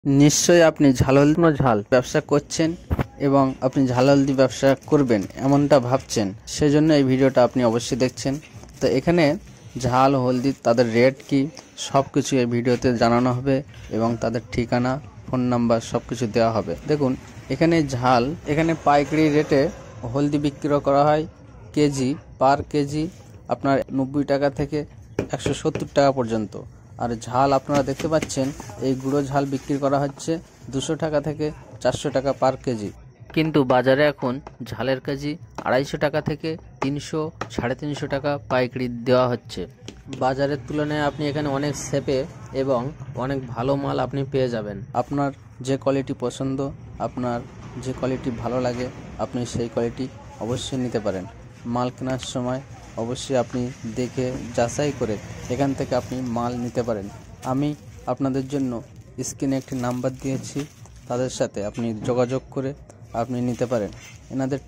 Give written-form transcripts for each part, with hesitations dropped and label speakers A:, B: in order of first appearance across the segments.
A: নিশ্চয়ই আপনি ঝাল ব্যবসা করছেন এবং আপনি ঝাল হলদি ব্যবসা করবেন এমনটা ভাবছেন, সেজন্য এই ভিডিওটা আপনি অবশ্যই দেখছেন। তো এখানে ঝাল হলদি তাদের রেট কি সব কিছু এই ভিডিওতে জানানো হবে এবং তাদের ঠিকানা, ফোন নাম্বার সব কিছু দেওয়া হবে। দেখুন এখানে পাইকারি রেটে হলদি বিক্রি করা হয় কেজি, পার কেজি আপনার 90 টাকা থেকে 170 টাকা পর্যন্ত। আর ঝাল আপনারা দেখতে পাচ্ছেন এই গুঁড়ো ঝাল বিক্রি করা হচ্ছে 200 টাকা থেকে 400 টাকা পার কেজি। কিন্তু বাজারে এখন ঝালের কেজি 250 টাকা থেকে 300, 350 টাকা পাইকারি দেওয়া হচ্ছে। বাজারের তুলনায় আপনি এখানে অনেক সেপে এবং অনেক ভালো মাল আপনি পেয়ে যাবেন। আপনার যে কোয়ালিটি পছন্দ, আপনার যে কোয়ালিটি ভালো লাগে, আপনি সেই কোয়ালিটি অবশ্যই নিতে পারেন। মাল কেনার সময় অবশ্যই আপনি দেখে যাচাই করে এখান থেকে আপনি মাল নিতে পারেন। আমি আপনাদের জন্য স্ক্রিনে একটি নাম্বার দিয়েছি, তাদের সাথে আপনি যোগাযোগ করে আপনি নিতে পারেন। এনাদের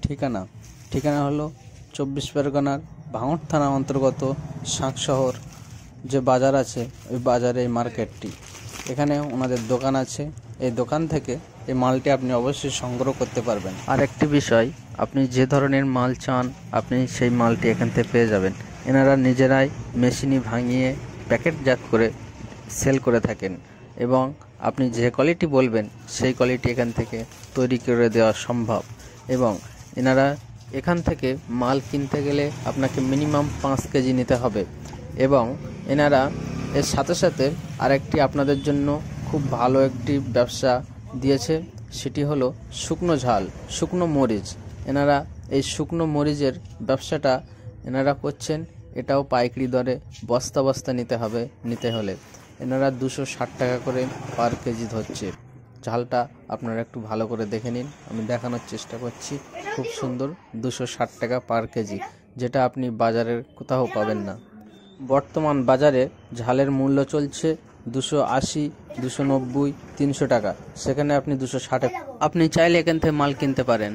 A: ঠিকানা হলো 24 পরগনার ভাঙড় থানা অন্তর্গত শাঁখ শহর যে বাজার আছে, ওই বাজারে এই মার্কেটটি। এখানে ওনাদের দোকান আছে, এই দোকান থেকে এই মালটি আপনি অবশ্যই সংগ্রহ করতে পারবেন। আর একটি বিষয়, আপনি যে ধরনের মাল চান আপনি সেই মালটি এখান থেকে পেয়ে যাবেন। এনারা নিজেরাই মেশিনে ভাঙিয়ে প্যাকেটজাত করে সেল করে থাকেন এবং আপনি যে কোয়ালিটি বলবেন সেই কোয়ালিটি এখান থেকে তৈরি করে দেওয়া সম্ভব। এবং এনারা এখান থেকে মাল কিনতে গেলে আপনাকে মিনিমাম 5 কেজি নিতে হবে। এবং এনারা এর সাথে সাথে আরেকটি আপনাদের জন্য খুব ভালো একটি ব্যবসা দিয়েছে, সেটি হলো শুকনো মরিচ। এনারা এই শুকনো মরিচের ব্যবসাটা এনারা করছেন, এটাও পাইকারি দরে বস্তা নিতে হলে এনারা 260 টাকা করে পার কেজি ধরছে। ঝালটা আপনারা একটু ভালো করে দেখে নিন, আমি দেখানোর চেষ্টা করছি। খুব সুন্দর, 260 টাকা পার কেজি, যেটা আপনি বাজারের কোথাও পাবেন না। বর্তমান বাজারে ঝালের মূল্য চলছে 280, 290, 300 টাকা, সেখানে আপনি 260। আপনি চাইলে এখান থেকে মাল কিনতে পারেন।